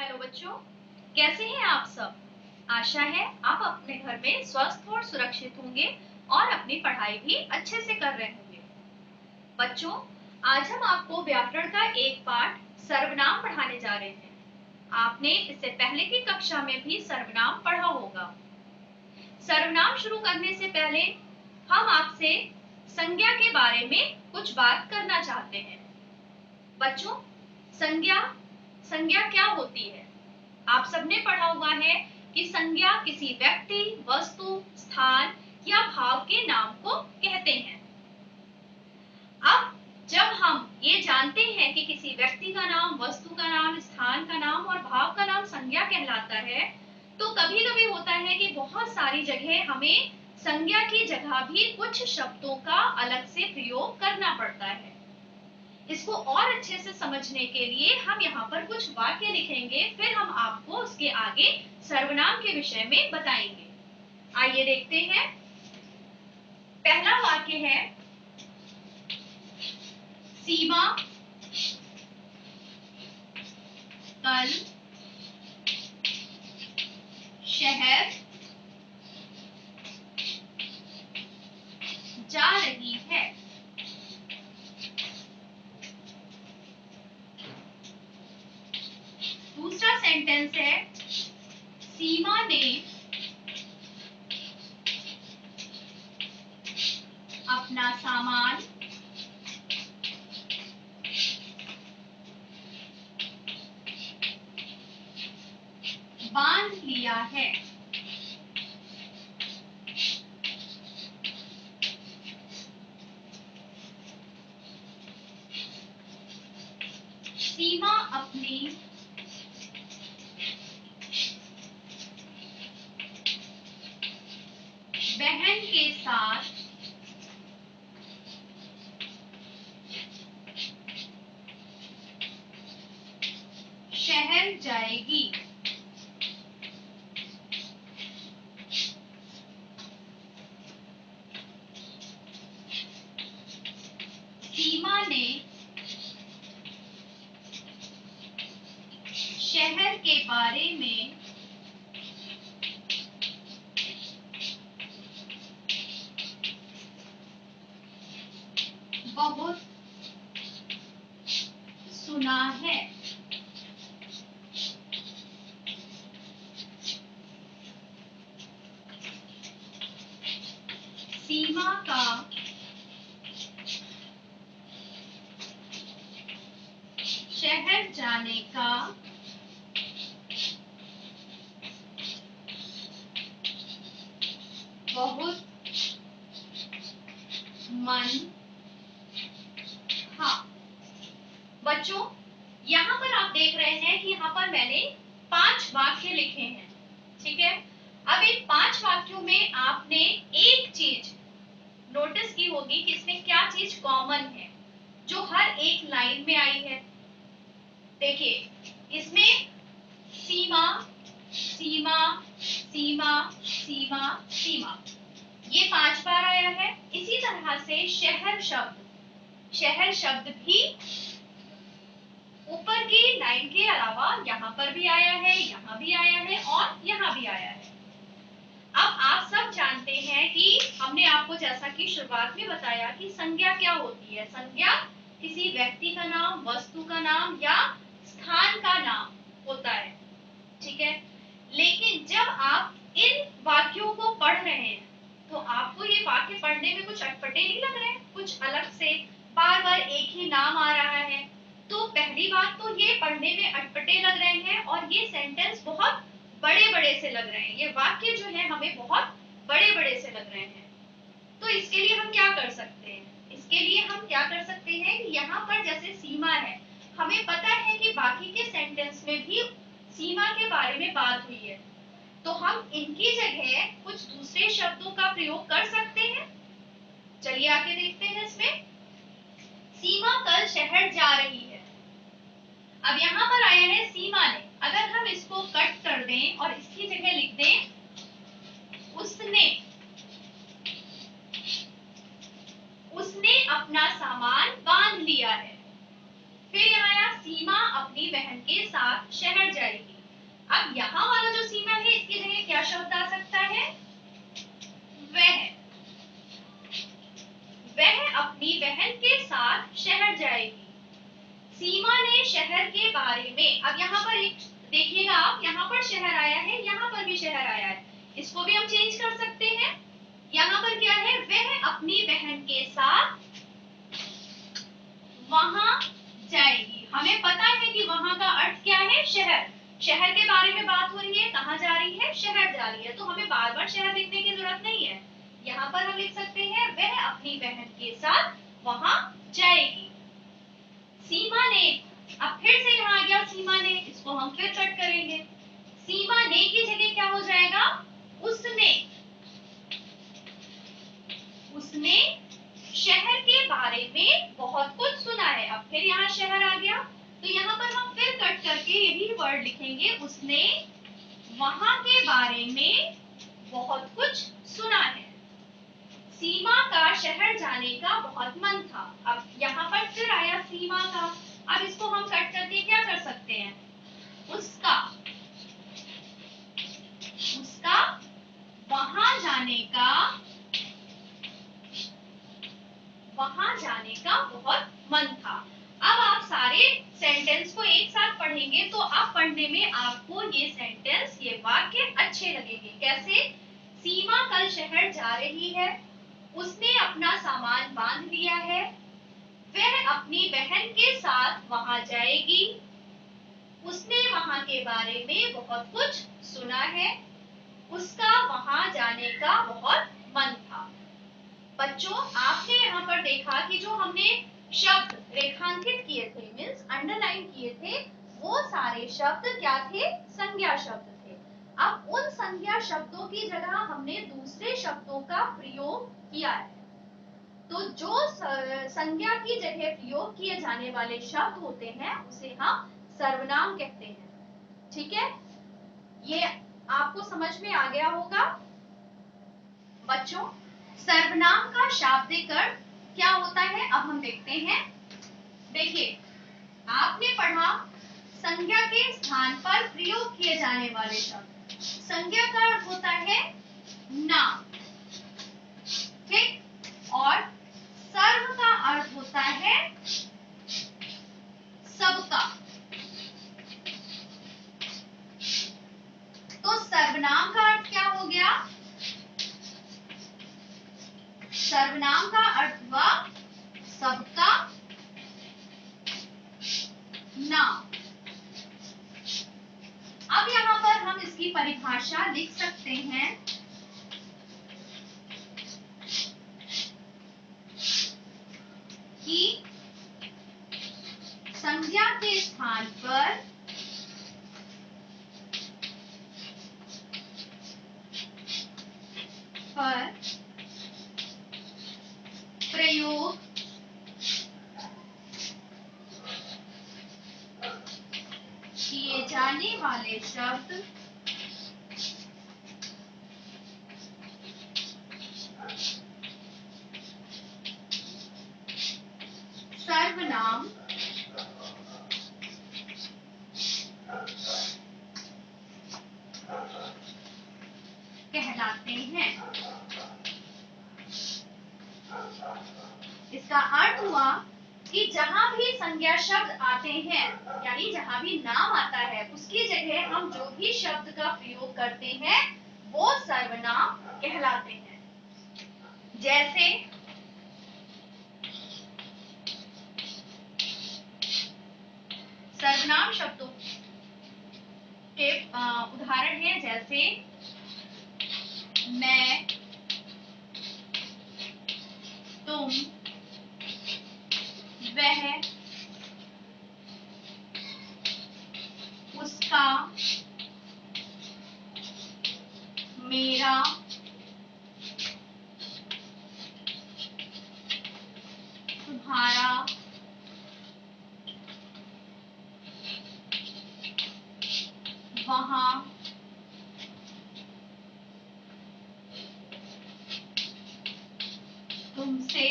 Hello बच्चों, कैसे हैं आप सब। आशा है आप अपने घर में स्वस्थ और सुरक्षित होंगे और अपनी पढ़ाई भी अच्छे से कर रहे होंगे। बच्चों, आज हम आपको व्याकरण का एक पाठ सर्वनाम पढ़ाने जा रहे हैं। आपने इससे पहले की कक्षा में भी सर्वनाम पढ़ा होगा। सर्वनाम शुरू करने से पहले हम आपसे संज्ञा के बारे में कुछ बात करना चाहते हैं। बच्चों, संज्ञा संज्ञा क्या होती है? आप सबने पढ़ा हुआ है कि संज्ञा किसी व्यक्ति, वस्तु, स्थान या भाव के नाम को कहते हैं। अब जब हम ये जानते हैं कि किसी व्यक्ति का नाम, वस्तु का नाम, स्थान का नाम और भाव का नाम संज्ञा कहलाता है, तो कभी कभी होता है कि बहुत सारी जगह हमें संज्ञा की जगह भी कुछ शब्दों का अलग से प्रयोग करना पड़ता है। इसको और अच्छे से समझने के लिए हम यहाँ पर कुछ वाक्य लिखेंगे, फिर हम आपको उसके आगे सर्वनाम के विषय में बताएंगे। आइए देखते हैं। पहला वाक्य है, सीमा कल शहर जा रही है। दूसरा सेंटेंस है, सीमा ने अपना सामान बांध लिया है। सीमा अपनी बहन के साथ शहर जाएगी। सीमा ने शहर के बारे में बहुत सुना है। सीमा का शहर जाने का बहुत मन था। बच्चों, यहाँ पर आप देख रहे हैं कि यहाँ पर मैंने 5 वाक्य लिखे हैं, ठीक है। अब इन 5 वाक्यों में आपने एक चीज नोटिस की होगी कि इसमें क्या चीज कॉमन है जो हर एक लाइन में आई है। देखिए, इसमें सीमा, सीमा, सीमा, सीमा, सीमा, ये 5 बार आया है। इसी तरह से शहर शब्द भी ऊपर की लाइन के अलावा यहाँ पर भी आया है, यहाँ भी आया है और यहाँ भी आया है। अब आप सब जानते हैं कि हमने आपको जैसा कि शुरुआत में बताया कि संज्ञा क्या होती है। संज्ञा किसी व्यक्ति का नाम, वस्तु का नाम या स्थान का नाम होता है, ठीक है। लेकिन जब आप इन वाक्यों को पढ़ रहे हैं तो आपको ये वाक्य पढ़ने में कुछ अटपटे नहीं लग रहे हैं, कुछ अलग से बार बार एक ही नाम आ रहा है। तो पहली बात तो ये पढ़ने में अटपटे लग रहे हैं और ये सेंटेंस बहुत बड़े बड़े से लग रहे हैं, ये वाक्य जो है हमें बहुत बड़े बड़े से लग रहे हैं। तो इसके लिए हम क्या कर सकते हैं? इसके लिए हम क्या कर सकते हैं कि यहाँ पर जैसे सीमा है, हमें पता है कि बाकी के सेंटेंस में भी सीमा के बारे में बात हुई है, तो हम इनकी जगह कुछ दूसरे शब्दों का प्रयोग कर सकते हैं। चलिए आगे देखते हैं। इसमें सीमा कल शहर जा रही है। अब यहाँ पर आया है सीमा ने, अगर हम इसको कट कर दें और इसकी जगह लिख दें उसने अपना सामान बांध लिया है। फिर यहाँ आया सीमा अपनी बहन के साथ शहर जाएगी। अब यहाँ वाला जो सीमा है इसकी जगह क्या शब्द आ सकता है? वह। वह अपनी बहन के साथ शहर जाएगी। सीमा ने शहर के बारे में, अब यहाँ पर एक देखिएगा आप, यहाँ पर शहर आया है, यहाँ पर भी शहर आया है, इसको भी हम चेंज कर सकते हैं। यहाँ पर क्या है? वह अपनी बहन के साथ वहां जाएगी। हमें पता है कि वहां का अर्थ क्या है? शहर। शहर के बारे में बात हो रही है, कहाँ जा रही है? शहर जा रही है, तो हमें बार बार शहर लिखने की जरूरत नहीं है। यहाँ पर हम लिख सकते हैं वह अपनी बहन के साथ वहां जाएगी। सीमा ने, अब फिर से यहाँ आ गया सीमा ने, इसको हम फिर कट करेंगे। सीमा ने की जगह क्या हो जाएगा? उसने। उसने शहर के बारे में बहुत कुछ सुना है। अब फिर यहाँ शहर आ गया, तो यहाँ पर हम फिर कट करके यही वर्ड लिखेंगे, उसने वहां के बारे में बहुत कुछ सुना है। सीमा का शहर जाने का बहुत मन था। अब यहाँ पर फिर आया सीमा का, अब इसको हम कट करके क्या कर सकते हैं? उसका। उसका वहां जाने का बहुत मन था। अब आप सारे सेंटेंस को एक साथ पढ़ेंगे तो आप पढ़ने में आपको ये सेंटेंस, ये वाक्य अच्छे लगेंगे। कैसे? सीमा कल शहर जा रही है, उसने अपना सामान बांध लिया है, वह अपनी बहन के साथ वहां जाएगी, उसने वहां के बारे में बहुत कुछ सुना है, उसका वहां जाने का बहुत मन था। बच्चों, आपने यहाँ पर देखा कि जो हमने शब्द रेखांकित किए थे, मीन्स अंडरलाइन किए थे, वो सारे शब्द क्या थे? संज्ञा शब्द थे। अब उन संज्ञा शब्दों की जगह हमने दूसरे शब्दों का प्रयोग किया है। तो जो संज्ञा की जगह प्रयोग किए जाने वाले शब्द होते हैं उसे हम सर्वनाम कहते हैं। ठीक है, ये आपको समझ में आ गया होगा। बच्चों, सर्वनाम का शाब्दिक अर्थ क्या होता है, अब हम देखते हैं। देखिए, आपने पढ़ा संज्ञा के स्थान पर प्रयोग किए जाने वाले शब्द। संज्ञा का अर्थ होता है नाम, ठीक, और सर्व का अर्थ होता है सबका। तो सर्वनाम का अर्थ क्या हो गया? सर्वनाम का अर्थ हुआ सबका नाम। अब यहाँ पर हम इसकी परिभाषा लिख सकते हैं कि संज्ञा के स्थान पर प्रयोग किए जाने वाले शब्द सर्वनाम कहलाते हैं। इसका अर्थ हुआ कि जहां भी संज्ञा शब्द आते हैं, यानी जहां भी नाम आता है, उसकी जगह हम जो भी शब्द का प्रयोग करते हैं वो सर्वनाम कहलाते हैं। जैसे सर्वनाम शब्दों के उदाहरण हैं, जैसे मैं, तुम, वह, उसका, मेरा, तुम्हारा, वहां, तुमसे,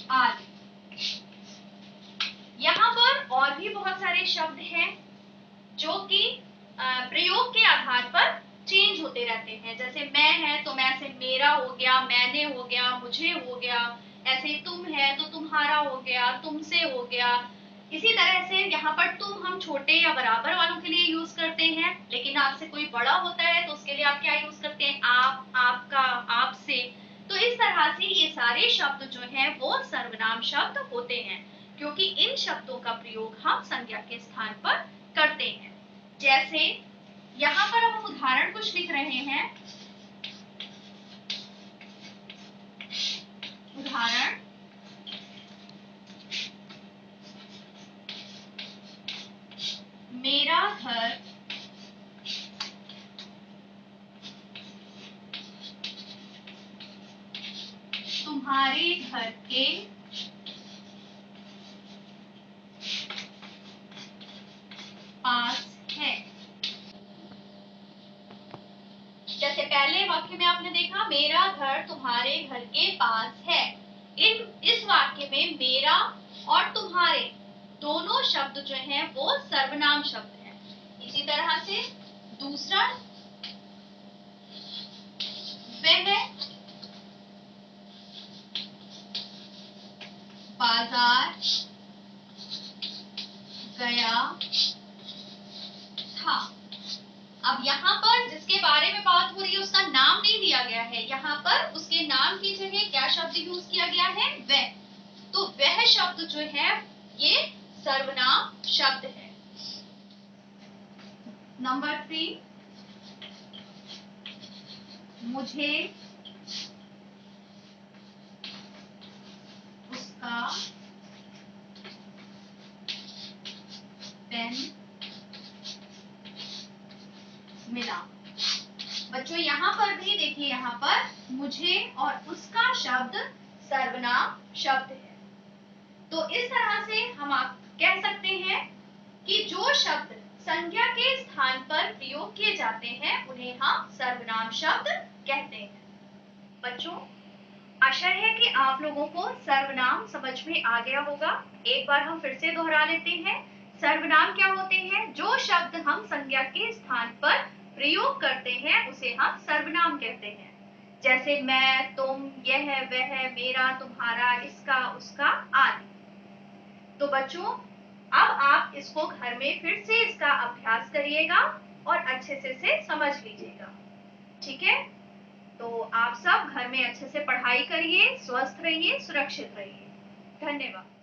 आदि। हैं। जैसे मैं है तो मैं से मेरा हो गया, मैंने हो गया, मुझे हो गया। ऐसे तुम है तो तुम्हारा हो गया, तुमसे हो गया। इसी तरह से यहाँ पर तुम हम छोटे या बराबर वालों के लिए यूज करते हैं, लेकिन आपसे कोई बड़ा होता है तो उसके लिए आप क्या यूज करते हैं? आप, आपका, आपसे। तो इस तरह से ये सारे शब्द जो हैं वो सर्वनाम शब्द होते हैं, क्योंकि इन शब्दों का प्रयोग हम संज्ञा के स्थान पर करते हैं। जैसे यहाँ पर हम उदाहरण कुछ लिख रहे हैं। उदाहरण, मेरा घर तुम्हारे घर के पास है। जैसे पहले वाक्य में आपने देखा मेरा घर तुम्हारे घर के पास है। इस वाक्य में मेरा और तुम्हारे दोनों शब्द जो हैं वो सर्वनाम शब्द हैं। इसी तरह से दूसरा, वह बाजार गया था। अब यहाँ पर जिसके बारे में बात हो रही है उसका नाम नहीं दिया गया है, यहाँ पर उसके नाम की जगह क्या शब्द यूज किया गया है? वह। तो वह शब्द जो है ये सर्वनाम शब्द है। नंबर 3, मुझे उसका पेन मिला। बच्चों यहाँ पर भी देखिए, यहाँ पर मुझे और उसका शब्द सर्वनाम शब्द है। तो इस तरह से हम आप कह सकते हैं कि जो शब्द संज्ञा के स्थान पर प्रयोग किए जाते हैं उन्हें हम सर्वनाम शब्द कहते हैं। बच्चों, आशा है कि आप लोगों को सर्वनाम समझ में आ गया होगा। एक बार हम फिर से दोहरा लेते हैं। सर्वनाम क्या होते हैं? जो शब्द हम संज्ञा के स्थान पर प्रयोग करते हैं उसे हम सर्वनाम कहते हैं। जैसे मैं, तुम, यह, वह, मेरा, तुम्हारा, इसका, उसका आदि। तो बच्चों, अब आप इसको घर में फिर से इसका अभ्यास करिएगा और अच्छे से समझ लीजिएगा। ठीक है? तो आप सब घर में अच्छे से पढ़ाई करिए, स्वस्थ रहिए, सुरक्षित रहिए। धन्यवाद।